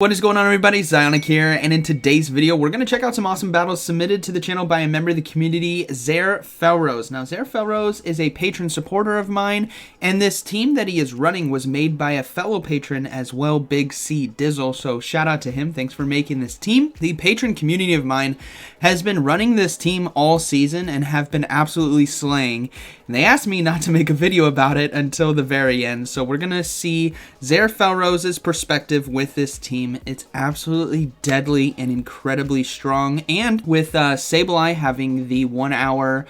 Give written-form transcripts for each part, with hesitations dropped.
What is going on, everybody? ZyoniK here, and in today's video we're going to check out some awesome battles submitted to the channel by a member of the community, Felrose. Now, Felrose is a patron supporter of mine, and this team that he is running was made by a fellow patron as well, Big C Dizzle, so shout out to him. Thanks for making this team. The patron community of mine has been running this team all season and have been absolutely slaying, and they asked me not to make a video about it until the very end, so we're going to see Felrose's perspective with this team. It's absolutely deadly and incredibly strong, and with Sableye having the 1 hour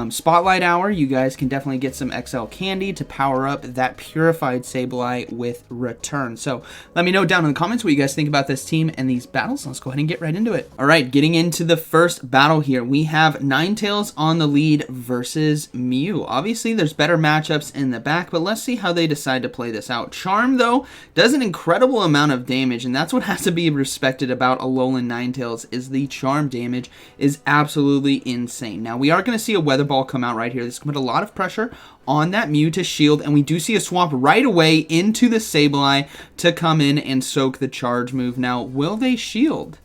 spotlight hour, you guys can definitely get some XL candy to power up that purified Sableye with return. So let me know down in the comments what you guys think about this team and these battles. Let's go ahead and get right into it. All right, getting into the first battle here, we have Ninetales on the lead versus Mew. Obviously there's better matchups in the back, but let's see how they decide to play this out. Charm, though, does an incredible amount of damage, and that's what has to be respected about Alolan Ninetales, is the charm damage is absolutely insane. Now, we are going to see a Weather Ball come out right here. This can put a lot of pressure on that Mew to shield, and we do see a swap right away into the Sableye to come in and soak the charge move. Now, will they shield?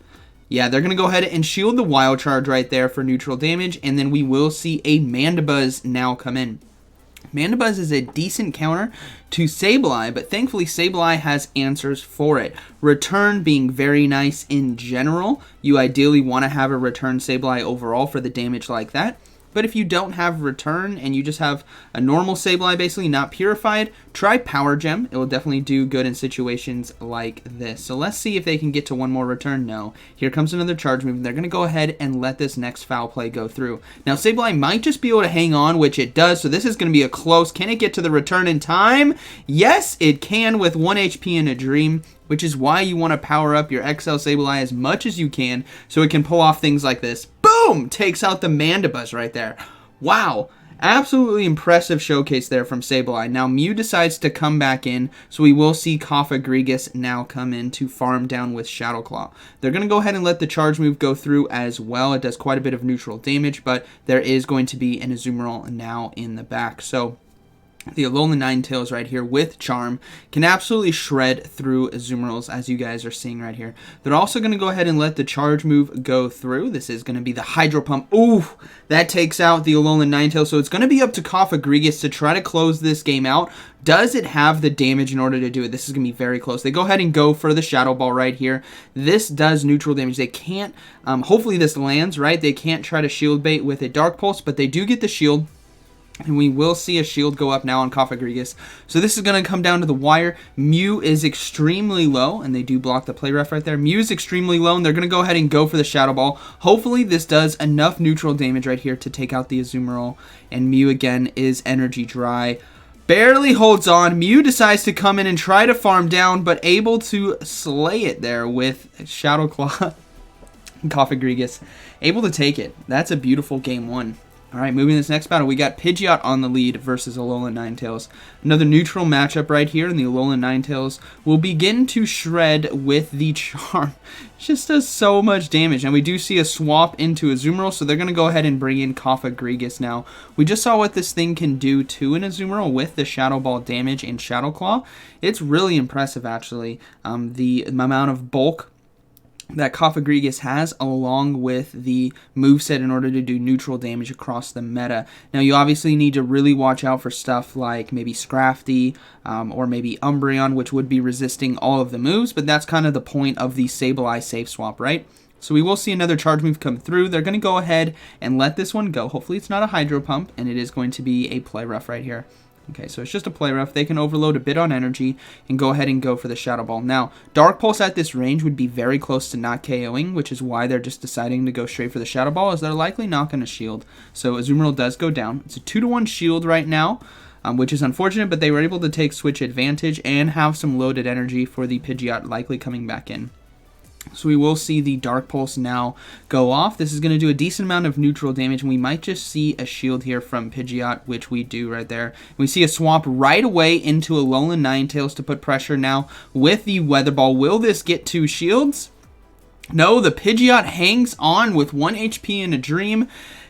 Yeah, they're going to go ahead and shield the Wild Charge right there for neutral damage, and then we will see a Mandibuzz now come in. Mandibuzz is a decent counter to Sableye, but thankfully Sableye has answers for it. Return being very nice in general. You ideally want to have a return Sableye overall for the damage like that. But if you don't have return and you just have a normal Sableye, basically not purified, try Power Gem. It will definitely do good in situations like this. So let's see if they can get to one more return. No. Here comes another charge move. They're going to go ahead and let this next foul play go through. Now, Sableye might just be able to hang on, which it does. So this is going to be a close. Can it get to the return in time? Yes, it can with 1 HP in a dream, which is why you want to power up your XL Sableye as much as you can so it can pull off things like this. Boom! Takes out the Mandibuzz right there. Wow. Absolutely impressive showcase there from Sableye. Now, Mew decides to come back in, so we will see Coffagrigus now come in to farm down with Shadow Claw. They're going to go ahead and let the charge move go through as well. It does quite a bit of neutral damage, but there is going to be an Azumarill now in the back. So the Alolan Ninetales right here with Charm can absolutely shred through Azumarills, as you guys are seeing right here. They're also going to go ahead and let the charge move go through. This is going to be the Hydro Pump. Ooh, that takes out the Alolan Ninetales. So it's going to be up to Coffagrigus to try to close this game out. Does it have the damage in order to do it? This is going to be very close. They go ahead and go for the Shadow Ball right here. This does neutral damage. They can't, hopefully this lands, right? They can't try to shield bait with a Dark Pulse, but they do get the shield. And we will see a shield go up now on Coffagrigus. So this is going to come down to the wire. Mew is extremely low, and they do block the play ref right there. Mew is extremely low, and they're going to go ahead and go for the Shadow Ball. Hopefully this does enough neutral damage right here to take out the Azumarill. And Mew, again, is energy dry. Barely holds on. Mew decides to come in and try to farm down, but able to slay it there with Shadow Claw. Coffagrigus able to take it. That's a beautiful game one. All right, moving to this next battle, we got Pidgeot on the lead versus Alolan Ninetales. Another neutral matchup right here, and the Alolan Ninetales will begin to shred with the Charm. It just does so much damage, and we do see a swap into Azumarill, so they're going to go ahead and bring in Coffagrigus now. We just saw what this thing can do to an Azumarill with the Shadow Ball damage and Shadow Claw. It's really impressive, actually, the amount of bulk that Coffagrigus has, along with the moveset in order to do neutral damage across the meta. Now, you obviously need to really watch out for stuff like maybe Scrafty or maybe Umbreon, which would be resisting all of the moves, but that's kind of the point of the Sableye safe swap, right? So we will see another charge move come through. They're going to go ahead and let this one go. Hopefully it's not a Hydro Pump, and it is going to be a play rough right here. Okay, so it's just a play rough. They can overload a bit on energy and go ahead and go for the Shadow Ball. Now, Dark Pulse at this range would be very close to not KOing, which is why they're just deciding to go straight for the Shadow Ball, as they're likely not going to shield. So Azumarill does go down. It's a 2-to-1 shield right now, which is unfortunate, but they were able to take switch advantage and have some loaded energy for the Pidgeot likely coming back in. So we will see the Dark Pulse now go off. This is going to do a decent amount of neutral damage, and we might just see a shield here from Pidgeot, which we do right there. We see a swap right away into Alolan Ninetales to put pressure now with the Weather Ball. Will this get 2 shields? No, the Pidgeot hangs on with 1 HP in a dream.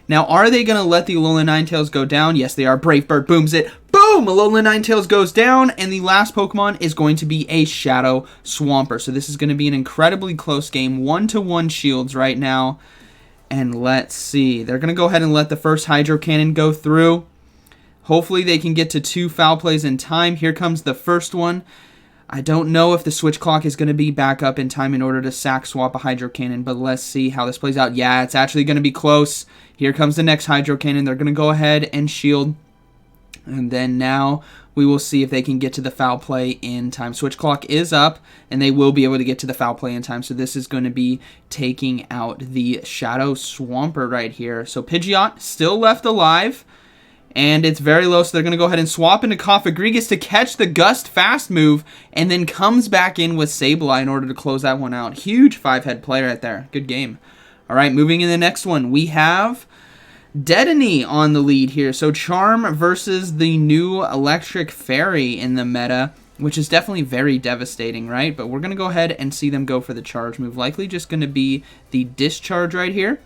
Now, are they going to let the Alolan Ninetales go down? Yes, they are. Brave Bird booms it. Boom! Boom! Alolan Ninetales goes down, and the last Pokemon is going to be a Shadow Swampert. So this is going to be an incredibly close game. 1-to-1 shields right now. And let's see. They're going to go ahead and let the first Hydro Cannon go through. Hopefully they can get to 2 foul plays in time. Here comes the first one. I don't know if the switch clock is going to be back up in time in order to sack swap a Hydro Cannon, but let's see how this plays out. Yeah, it's actually going to be close. Here comes the next Hydro Cannon. They're going to go ahead and shield. And then now we will see if they can get to the foul play in time. Switch clock is up, and they will be able to get to the foul play in time. So this is going to be taking out the Shadow Swampert right here. So Pidgeot still left alive. And it's very low, so they're going to go ahead and swap into Coffagrigus to catch the Gust Fast move, and then comes back in with Sableye in order to close that one out. Huge 5-head play right there. Good game. All right, moving in the next one, we have Dedenne on the lead here. So Charm versus the new Electric Fairy in the meta, which is definitely very devastating, right? But we're going to go ahead and see them go for the charge move. Likely just going to be the Discharge right here.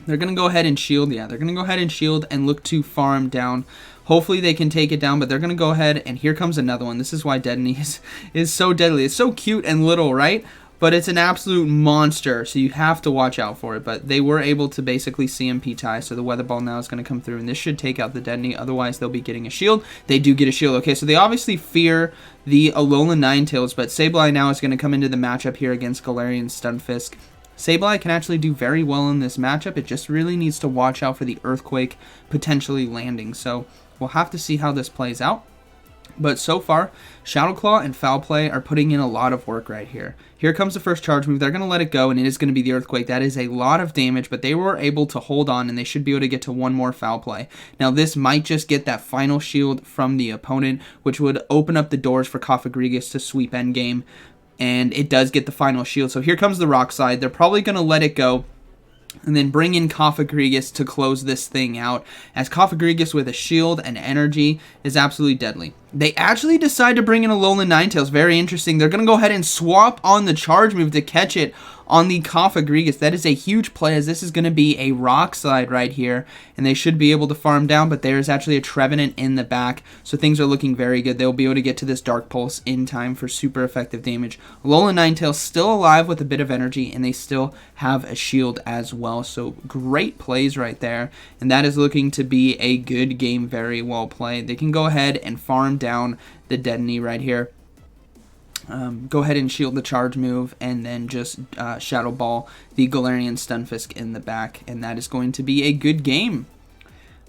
They're going to go ahead and shield. Yeah, they're going to go ahead and shield and look to farm down. Hopefully they can take it down, but they're going to go ahead, and here comes another one. This is why Dedenne is so deadly. It's so cute and little, right? But it's an absolute monster, so you have to watch out for it. But they were able to basically CMP tie, so the Weather Ball now is going to come through, and this should take out the Dedenne. Otherwise, they'll be getting a shield. They do get a shield. Okay, so they obviously fear the Alolan Ninetales, but Sableye now is going to come into the matchup here against Galarian Stunfisk. Sableye can actually do very well in this matchup. It just really needs to watch out for the Earthquake potentially landing. So we'll have to see how this plays out. But so far, Shadow Claw and Foul Play are putting in a lot of work right here. Here comes the first charge move. They're going to let it go, and it is going to be the Earthquake. That is a lot of damage, but they were able to hold on, and they should be able to get to one more Foul Play. Now, this might just get that final shield from the opponent, which would open up the doors for Coffagrigus to sweep endgame. And it does get the final shield. So here comes the Rock Slide. They're probably going to let it go and then bring in Coffagrigus to close this thing out, as Coffagrigus with a shield and energy is absolutely deadly. They actually decide to bring in a Alolan Ninetales. Very interesting. They're going to go ahead and swap on the charge move to catch it on the Coffagrigus. That is a huge play, as this is going to be a Rock Slide right here, and they should be able to farm down, but there's actually a Trevenant in the back, so things are looking very good. They'll be able to get to this Dark Pulse in time for super effective damage. Alolan Ninetales still alive with a bit of energy, and they still have a shield as well, so great plays right there, and that is looking to be a good game, very well played. They can go ahead and farm down the Dedenne right here. Go ahead and shield the charge move, and then just Shadow Ball the Galarian Stunfisk in the back, and that is going to be a good game.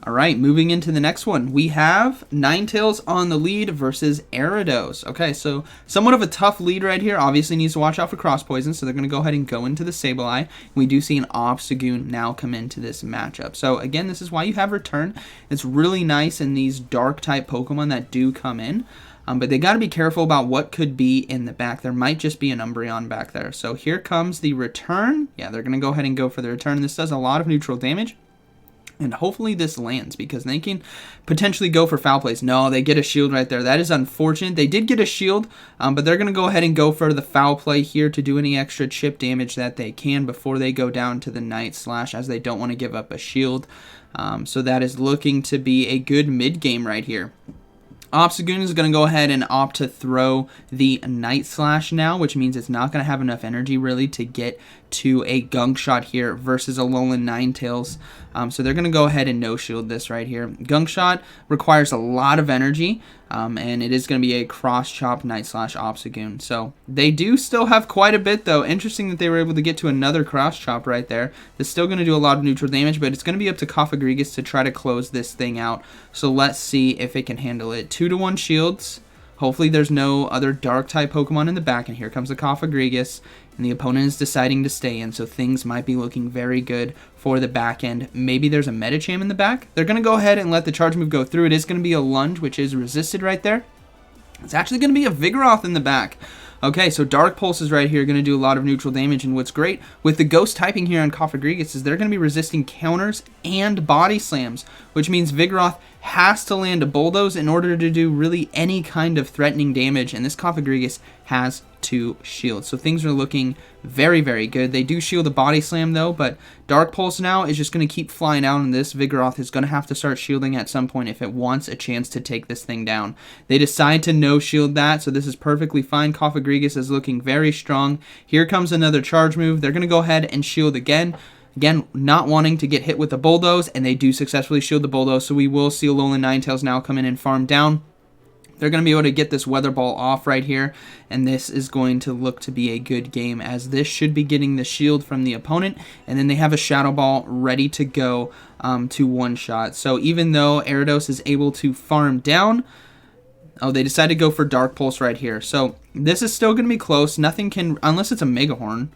Alright, moving into the next one, we have Ninetales on the lead versus Ariados. Okay, so somewhat of a tough lead right here. Obviously needs to watch out for Cross Poison, so they're going to go ahead and go into the Sableye. We do see an Obstagoon now come into this matchup. So again, this is why you have Return. It's really nice in these Dark-type Pokemon that do come in. But they got to be careful about what could be in the back. There might just be an Umbreon back there. So here comes the Return. Yeah, they're going to go ahead and go for the Return. This does a lot of neutral damage. And hopefully this lands, because they can potentially go for foul plays. No, they get a shield right there. That is unfortunate. They did get a shield, but they're going to go ahead and go for the foul play here to do any extra chip damage that they can before they go down to the Night Slash, as they don't want to give up a shield. So that is looking to be a good mid game right here. Obstagoon is going to go ahead and opt to throw the Night Slash now, which means it's not going to have enough energy really to get to a Gunk Shot here versus a Alolan Ninetales. So they're going to go ahead and no-shield this right here. Gunk Shot requires a lot of energy, and it is going to be a Cross-Chop Night Slash Obstagoon. So they do still have quite a bit, though. Interesting that they were able to get to another Cross-Chop right there. It's still going to do a lot of neutral damage, but it's going to be up to Coffagrigus to try to close this thing out. So let's see if it can handle it. 2-to-1 shields. Hopefully there's no other Dark-type Pokemon in the back, and here comes the Coffagrigus, and the opponent is deciding to stay in, so things might be looking very good for the back end. Maybe there's a Medicham in the back. They're going to go ahead and let the charge move go through. It is going to be a Lunge, which is resisted right there. It's actually going to be a Vigoroth in the back. Okay, so Dark Pulse is right here, going to do a lot of neutral damage, and what's great with the Ghost typing here on Coffagrigus is they're going to be resisting counters and body slams, which means Vigoroth has to land a Bulldoze in order to do really any kind of threatening damage, and this Coffagrigus has to shield. So things are looking very, very good. They do shield the Body Slam though, but Dark Pulse now is just going to keep flying out, and this Vigoroth is going to have to start shielding at some point if it wants a chance to take this thing down. They decide to no shield that, so this is perfectly fine. Coffagrigus is looking very strong. Here comes another charge move. They're going to go ahead and shield again. Again, not wanting to get hit with the Bulldoze, and they do successfully shield the Bulldoze, so we will see Alolan Ninetales now come in and farm down. They're going to be able to get this Weather Ball off right here, and this is going to look to be a good game, as this should be getting the shield from the opponent, and then they have a Shadow Ball ready to go to one-shot. So even though Ariados is able to farm down, they decided to go for Dark Pulse right here. So this is still going to be close. Nothing can, unless it's a Mega Horn.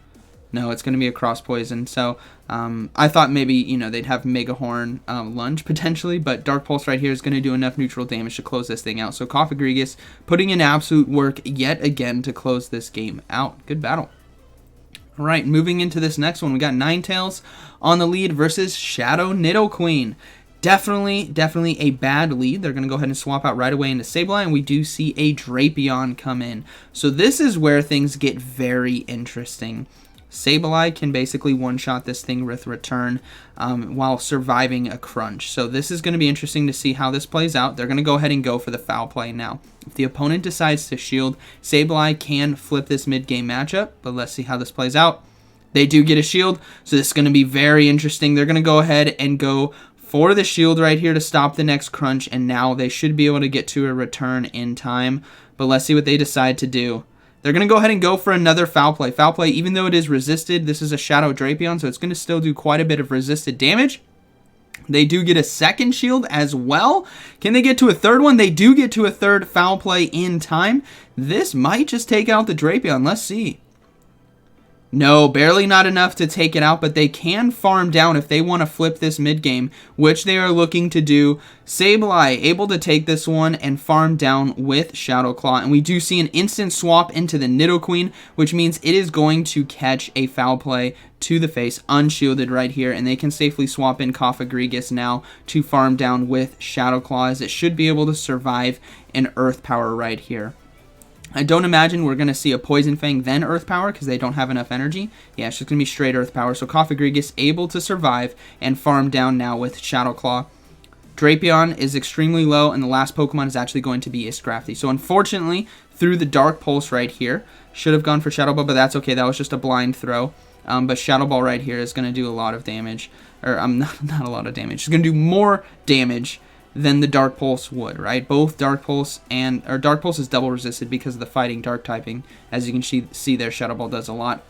No, it's going to be a Cross Poison. So I thought maybe, they'd have Mega Horn Lunge potentially, but Dark Pulse right here is going to do enough neutral damage to close this thing out. So Coffagrigus putting in absolute work yet again to close this game out. Good battle. All right, moving into this next one, we got Ninetales on the lead versus Shadow Nidoqueen. Definitely a bad lead. They're going to go ahead and swap out right away into Sableye, and we do see a Drapion come in. So this is where things get very interesting. Sableye can basically one-shot this thing with Return while surviving a crunch. So this is going to be interesting to see how this plays out. They're going to go ahead and go for the foul play now. If the opponent decides to shield, Sableye can flip this mid-game matchup, but let's see how this plays out. They do get a shield, so this is going to be very interesting. They're going to go ahead and go for the shield right here to stop the next crunch, and now they should be able to get to a return in time. But let's see what they decide to do. They're going to go ahead and go for another foul play. Foul play, even though it is resisted, this is a Shadow Drapion, so it's going to still do quite a bit of resisted damage. They do get a second shield as well. Can they get to a third one? They do get to a third foul play in time. This might just take out the Drapion. Let's see. No, barely not enough to take it out, but they can farm down if they want to flip this mid-game, which they are looking to do. Sableye able to take this one and farm down with Shadow Claw, and we do see an instant swap into the Nidoqueen, which means it is going to catch a foul play to the face, unshielded right here, and they can safely swap in Coffagrigus now to farm down with Shadow Claw, as it should be able to survive an Earth Power right here. I don't imagine we're going to see a Poison Fang then Earth Power because they don't have enough energy. Yeah, it's just going to be straight Earth Power. So Coffagrigus able to survive and farm down now with Shadow Claw. Drapion is extremely low, and the last Pokemon is actually going to be Scrafty. So unfortunately, through the Dark Pulse right here, should have gone for Shadow Ball, but that's okay. That was just a blind throw. But Shadow Ball right here is going to do a lot of damage. Or not a lot of damage. It's going to do more damage than the Dark Pulse would, right? Both Dark Pulse Dark Pulse is double resisted because of the fighting dark typing. As you can see there, Shadow Ball does a lot.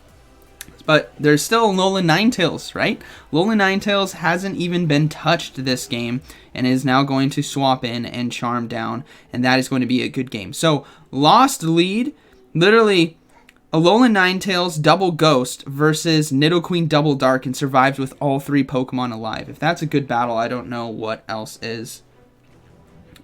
But there's still Alolan Ninetales, right? Alolan Ninetales hasn't even been touched this game and is now going to swap in and charm down, and that is going to be a good game. So, lost lead, literally Alolan Ninetales double Ghost versus Nidoqueen double Dark, and survived with all three Pokemon alive. If that's a good battle, I don't know what else is.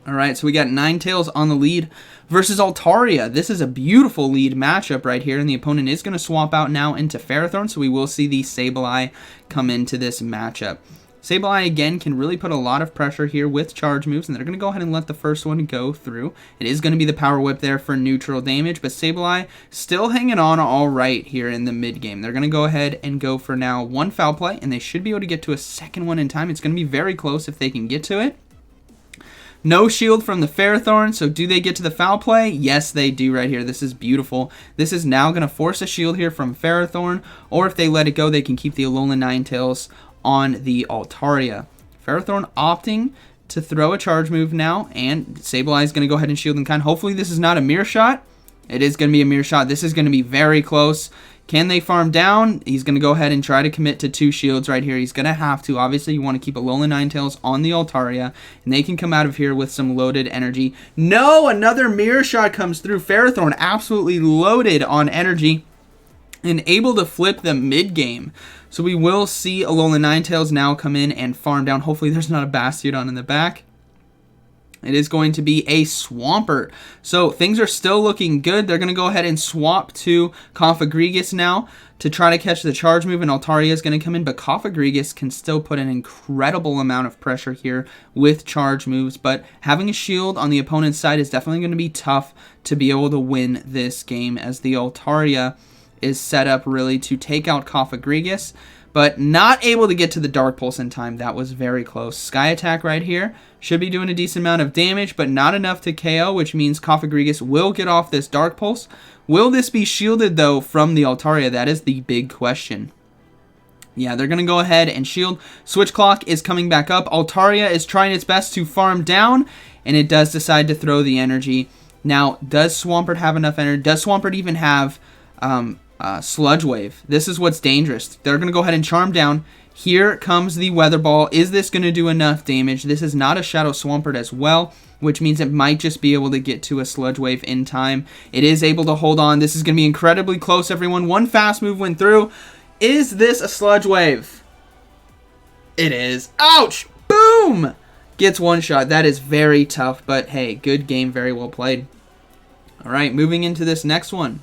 Alright, so we got Ninetales on the lead versus Altaria. This is a beautiful lead matchup right here, and the opponent is going to swap out now into Ferrothorn, so we will see the Sableye come into this matchup. Sableye, again, can really put a lot of pressure here with charge moves, and they're going to go ahead and let the first one go through. It is going to be the Power Whip there for neutral damage, but Sableye still hanging on all right here in the mid-game. They're going to go ahead and go for now one foul play, and they should be able to get to a second one in time. It's going to be very close if they can get to it. No shield from the Ferrothorn, so do they get to the foul play? Yes, they do right here. This is beautiful. This is now going to force a shield here from Ferrothorn, or if they let it go, they can keep the Alolan Ninetales on the Altaria. Ferrothorn opting to throw a charge move now, and Sableye is going to go ahead and shield in kind. Hopefully this is not a mirror shot. It is going to be a mirror shot. This is going to be very close. Can they farm down? He's going to go ahead and try to commit to two shields right here. He's going to have to. Obviously, you want to keep Alolan Ninetales on the Altaria, and they can come out of here with some loaded energy. No! Another mirror shot comes through. Ferrothorn absolutely loaded on energy and able to flip the mid-game. So we will see Alolan Ninetales now come in and farm down. Hopefully there's not a Bastiodon in the back. It is going to be a Swampert. So things are still looking good. They're going to go ahead and swap to Coffagrigus now to try to catch the charge move, and Altaria is going to come in, but Coffagrigus can still put an incredible amount of pressure here with charge moves, but having a shield on the opponent's side is definitely going to be tough to be able to win this game, as the Altaria is set up really to take out Coffagrigus, but not able to get to the Dark Pulse in time. That was very close. Sky Attack right here should be doing a decent amount of damage, but not enough to KO, which means Coffagrigus will get off this Dark Pulse. Will this be shielded, though, from the Altaria? That is the big question. Yeah, they're going to go ahead and shield. Switch Clock is coming back up. Altaria is trying its best to farm down, and it does decide to throw the energy. Now, does Swampert have enough energy? Does Swampert even have Sludge Wave? This is what's dangerous. They're going to go ahead and charm down. Here comes the Weather Ball. Is this going to do enough damage? This is not a Shadow Swampert as well, which means it might just be able to get to a Sludge Wave in time. It is able to hold on. This is going to be incredibly close, everyone. One fast move went through. Is this a Sludge Wave? It is. Ouch! Boom! Gets one shot. That is very tough, but hey, good game. Very well played. All right, moving into this next one.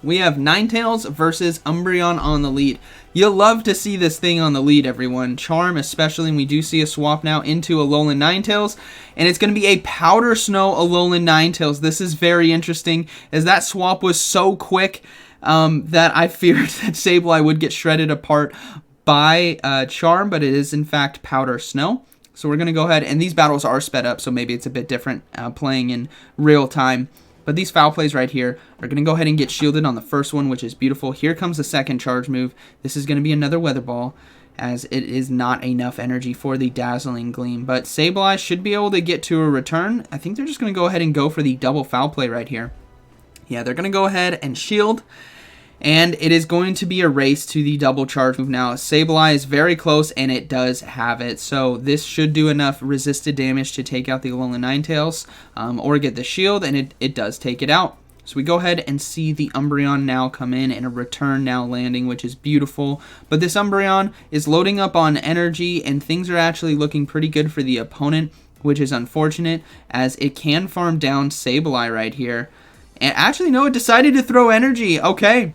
We have Ninetales versus Umbreon on the lead. You'll love to see this thing on the lead, everyone. Charm, especially, and we do see a swap now into Alolan Ninetales, and it's going to be a Powder Snow Alolan Ninetales. This is very interesting, as that swap was so quick that I feared that Sableye would get shredded apart by Charm, but it is, in fact, Powder Snow. So we're going to go ahead, and these battles are sped up, so maybe it's a bit different playing in real time. But these foul plays right here are going to go ahead and get shielded on the first one, which is beautiful. Here comes the second charge move. This is going to be another Weather Ball, as it is not enough energy for the Dazzling Gleam. But Sableye should be able to get to a return. I think they're just going to go ahead and go for the double foul play right here. Yeah, they're going to go ahead and shield. And it is going to be a race to the double charge move now. Sableye is very close, and it does have it. So this should do enough resisted damage to take out the Alolan Ninetales, or get the shield, and it does take it out. So we go ahead and see the Umbreon now come in, and a return now landing, which is beautiful. But this Umbreon is loading up on energy, and things are actually looking pretty good for the opponent, which is unfortunate, as it can farm down Sableye right here. And actually, no, it decided to throw energy. Okay.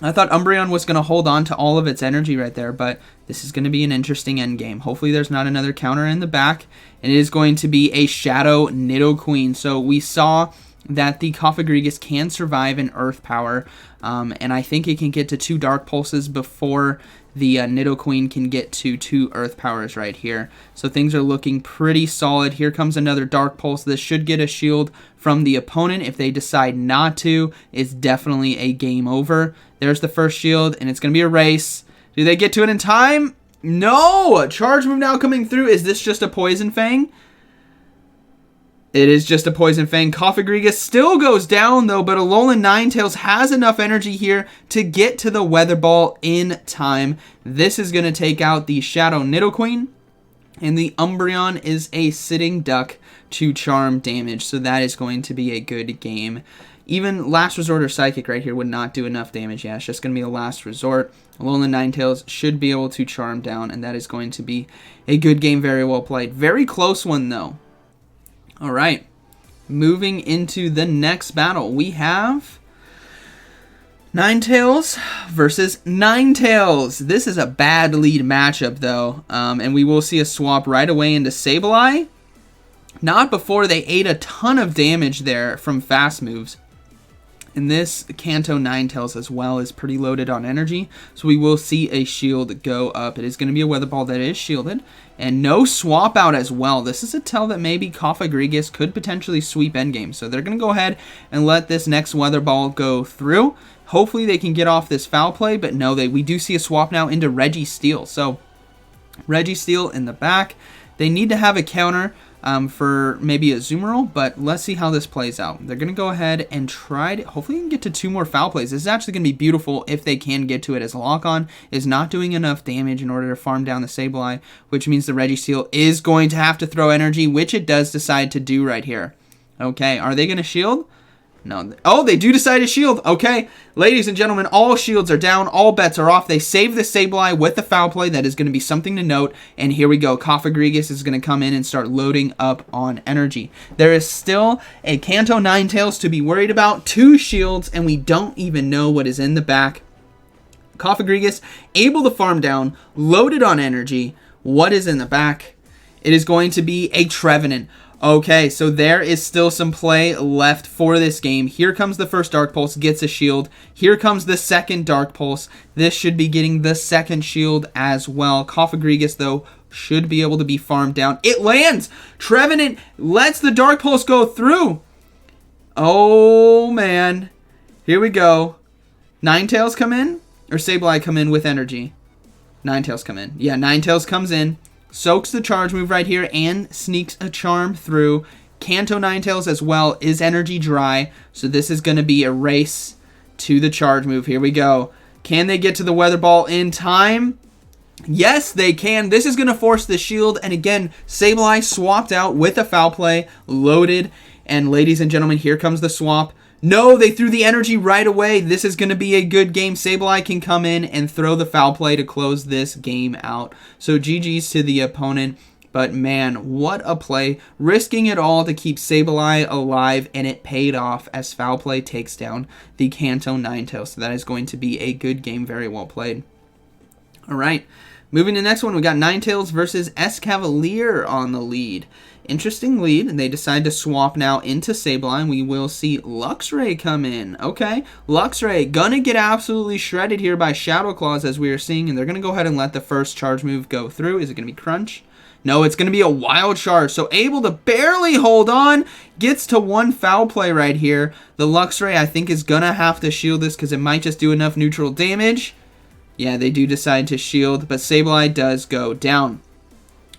I thought Umbreon was going to hold on to all of its energy right there, but this is going to be an interesting endgame. Hopefully there's not another counter in the back, and it is going to be a Shadow Nidoqueen. So we saw that the Coffagrigus can survive in Earth Power, and I think it can get to 2 Dark Pulses before the Nidoqueen can get to 2 Earth Powers right here. So things are looking pretty solid. Here comes another Dark Pulse. This should get a shield from the opponent. If they decide not to, it's definitely a game over. There's the first shield, and it's going to be a race. Do they get to it in time? No! Charge move now coming through. Is this just a Poison Fang? It is just a Poison Fang. Coffagrigus still goes down, though, but Alolan Ninetales has enough energy here to get to the Weather Ball in time. This is going to take out the Shadow Nidoqueen, and the Umbreon is a sitting duck to charm damage, so that is going to be a good game. Even Last Resort or Psychic right here would not do enough damage. Yeah, it's just going to be a Last Resort. Alolan Ninetales should be able to charm down, and that is going to be a good game. Very well played. Very close one, though. All right. Moving into the next battle, we have Ninetales versus Ninetales. This is a bad lead matchup, though, and we will see a swap right away into Sableye. Not before they ate a ton of damage there from fast moves. And this Kanto Ninetales as well is pretty loaded on energy, so we will see a shield go up. It is going to be a Weather Ball that is shielded, and no swap out as well. This is a tell that maybe Coffagrigus could potentially sweep endgame, so they're going to go ahead and let this next Weather Ball go through. Hopefully they can get off this foul play, but no, we do see a swap now into Registeel. So Registeel in the back. They need to have a counter for maybe a Azumarill, but let's see how this plays out. They're going to go ahead and try to, hopefully they can get to 2 more foul plays. This is actually going to be beautiful if they can get to it, as Lock-On is not doing enough damage in order to farm down the Sableye, which means the Registeel is going to have to throw energy, which it does decide to do right here. Okay, are they going to shield? No. Oh, they do decide to shield. Okay, ladies and gentlemen, all shields are down. All bets are off. They save the Sableye with the foul play. That is going to be something to note. And here we go. Coffagrigus is going to come in and start loading up on energy. There is still a Kanto Ninetales to be worried about. 2 shields, and we don't even know what is in the back. Coffagrigus able to farm down, loaded on energy. What is in the back? It is going to be a Trevenant. Okay, so there is still some play left for this game. Here comes the first Dark Pulse, gets a shield. Here comes the second Dark Pulse. This should be getting the second shield as well. Coffagrigus, though, should be able to be farmed down. It lands! Trevenant lets the Dark Pulse go through. Oh, man. Here we go. Ninetales come in? Or Sableye come in with energy? Ninetales come in. Yeah, Ninetales comes in. Soaks the charge move right here and sneaks a charm through. Kanto Ninetales as well is energy dry. So this is going to be a race to the charge move. Here we go. Can they get to the Weather Ball in time? Yes, they can. This is going to force the shield. And again, Sableye swapped out with a foul play. Loaded. And ladies and gentlemen, here comes the swap. No, they threw the energy right away. This is going to be a good game. Sableye can come in and throw the foul play to close this game out. So GG's to the opponent. But man, what a play. Risking it all to keep Sableye alive, and it paid off as foul play takes down the Kanto Ninetales. So that is going to be a good game. Very well played. All right. Moving to the next one, we got Ninetales versus Escavalier on the lead. Interesting lead, and they decide to swap now into Sableye. We will see Luxray come in. Okay, Luxray gonna get absolutely shredded here by Shadow Claws, as we are seeing, and they're gonna go ahead and let the first charge move go through. Is it gonna be Crunch? No, it's gonna be a Wild Charge, so able to barely hold on. Gets to 1 foul play right here. The Luxray, I think, is gonna have to shield this because it might just do enough neutral damage. Yeah, they do decide to shield, but Sableye does go down.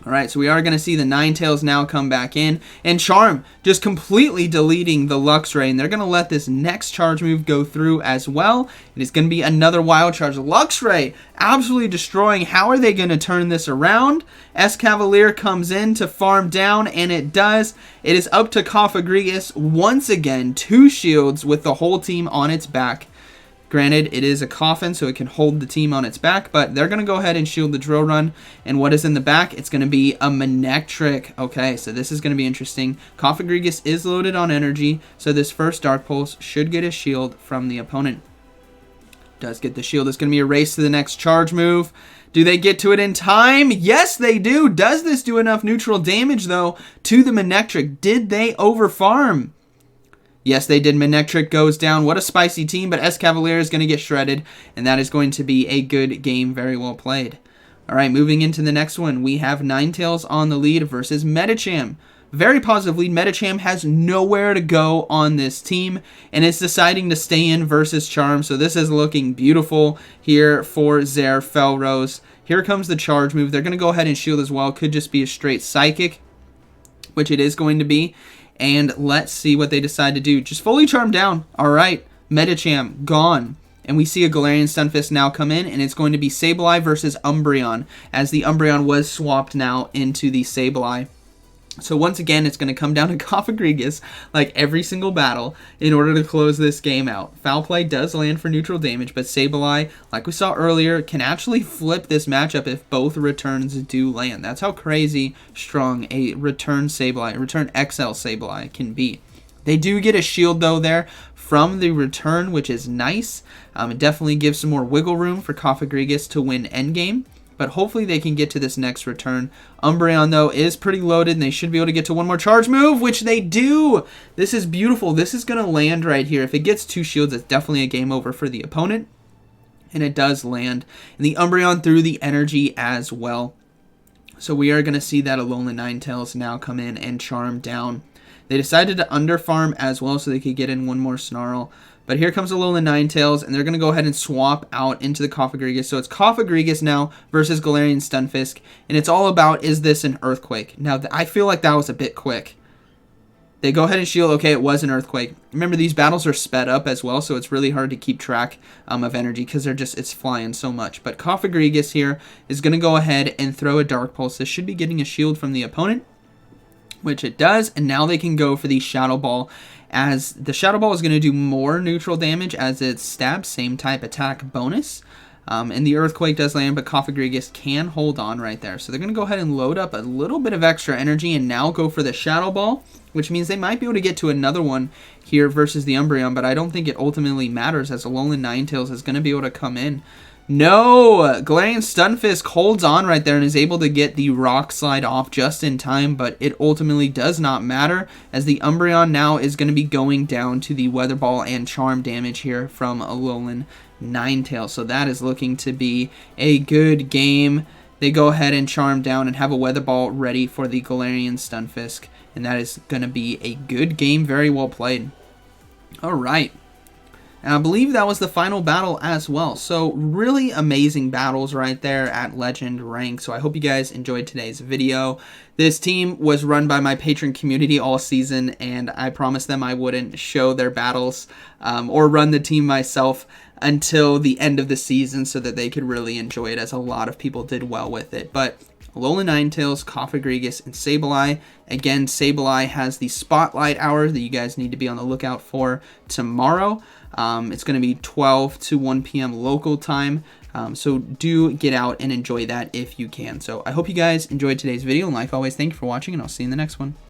Alright, so we are going to see the Ninetales now come back in. And Charm just completely deleting the Luxray. And they're going to let this next charge move go through as well. It is going to be another Wild Charge. Luxray absolutely destroying. How are they going to turn this around? Escavalier comes in to farm down, and it does. It is up to Coffagrigus once again. 2 shields with the whole team on its back. Granted, it is a coffin, so it can hold the team on its back, but they're going to go ahead and shield the Drill Run. And what is in the back? It's going to be a Manectric. Okay, so this is going to be interesting. Coffagrigus is loaded on energy, so this first Dark Pulse should get a shield from the opponent. Does get the shield. It's going to be a race to the next charge move. Do they get to it in time? Yes, they do. Does this do enough neutral damage, though, to the Manectric? Did they overfarm? Yes, they did. Manectric goes down. What a spicy team, but Escavalier is going to get shredded, and that is going to be a good game. Very well played. All right, moving into the next one, we have Ninetales on the lead versus Medicham. Very positive lead. Medicham has nowhere to go on this team, and it's deciding to stay in versus Charm, so this is looking beautiful here for Felrose. Here comes the charge move. They're going to go ahead and shield as well. Could just be a straight Psychic, which it is going to be. And let's see what they decide to do. Just fully charmed down. All right. Medicham gone. And we see a Galarian Stunfisk now come in. And it's going to be Sableye versus Umbreon. As the Umbreon was swapped now into the Sableye. So once again, it's going to come down to Coffagrigus, like every single battle, in order to close this game out. Foul play does land for neutral damage, but Sableye, like we saw earlier, can actually flip this matchup if both returns do land. That's how crazy strong a return Sableye, return XL Sableye can be. They do get a shield, though, there from the return, which is nice. It definitely gives some more wiggle room for Coffagrigus to win endgame. But hopefully they can get to this next return. Umbreon, though, is pretty loaded, and they should be able to get to 1 more charge move, which they do. This is beautiful. This is going to land right here. If it gets 2 shields, it's definitely a game over for the opponent. And it does land. And the Umbreon threw the energy as well. So we are going to see that Alolan Ninetales now come in and charm down. They decided to underfarm as well so they could get in 1 more Snarl. But here comes Alolan Ninetales, and they're going to go ahead and swap out into the Coffagrigus. So it's Coffagrigus now versus Galarian Stunfisk, and it's all about, is this an Earthquake? Now, I feel like that was a bit quick. They go ahead and shield. Okay, it was an Earthquake. Remember, these battles are sped up as well, so it's really hard to keep track of energy because it's flying so much. But Coffagrigus here is going to go ahead and throw a Dark Pulse. This should be getting a shield from the opponent. which it does, and now they can go for the Shadow Ball, as the Shadow Ball is going to do more neutral damage as it stabs, same type attack bonus. And the Earthquake does land, but Coffagrigus can hold on right there. So they're going to go ahead and load up a little bit of extra energy and now go for the Shadow Ball, which means they might be able to get to another one here versus the Umbreon, but I don't think it ultimately matters, as Alolan Ninetales is going to be able to come in. No! Galarian Stunfisk holds on right there and is able to get the Rock Slide off just in time, but it ultimately does not matter, as the Umbreon now is going to be going down to the Weather Ball and Charm damage here from Alolan Ninetales. So that is looking to be a good game. They go ahead and Charm down and have a Weather Ball ready for the Galarian Stunfisk, and that is going to be a good game. Very well played. Alright. And I believe that was the final battle as well. So really amazing battles right there at Legend rank. So I hope you guys enjoyed today's video. This team was run by my patron community all season, and I promised them I wouldn't show their battles or run the team myself until the end of the season so that they could really enjoy it, as a lot of people did well with it. But Alolan Ninetales, Coffagrigus, and Sableye. Again, Sableye has the Spotlight Hour that you guys need to be on the lookout for tomorrow. It's going to be 12 to 1 p.m. local time, so do get out and enjoy that if you can. So I hope you guys enjoyed today's video, and like always, thank you for watching, and I'll see you in the next one.